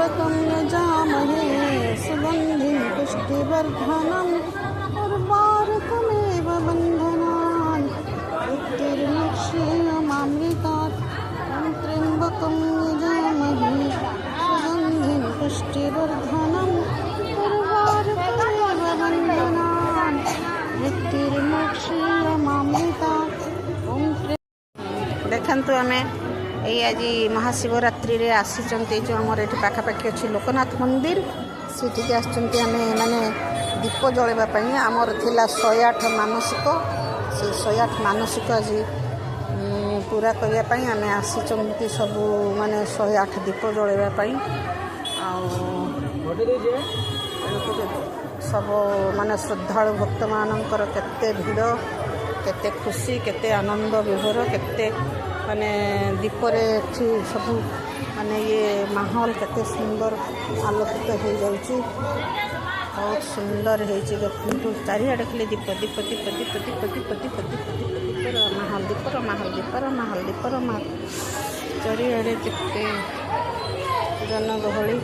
त्र्यम्बकं यजामहे सुगन्धिं पुष्टिवर्धनम् उर्वारुकमेव बन्धनान् मृत्युर्मुक्षीयमामृतात् त्र्यम्बकं यजामहे सुगन्धिं पुष्टिवर्धनम् उर्वारुकमेव बन्धनान् मृत्युर्मुक्षीयमामृतात्। देखंतु आमे ये आज महाशिवरात्रि रे आसीचंती जो हमर एठी पाखापाखी अच्छी लोकनाथ मंदिर सेठी आसचंती आमे माने दीप जळेबा पई हमर थिला 108 मानसिक से 108 मानसिक आज पूरा करिया पई आमे आसीचंती सब माने 108 दीप जळेबा पई आ सब माने श्रद्धालु भक्त मानकर केते भिड़ केते खुशी केते आनंद विभोर केते माने दीपरे सब माने ये माहौल केते सुंदर आलोकित हो जाउची बहुत सुंदर है देखु चारिआडे खाली दीप दीप दीप दीप दीप दीप दीप दीपर माहौल दीपर माहौल दीपर माहौल दीपर माहौल चारिआडे केते जनगहली।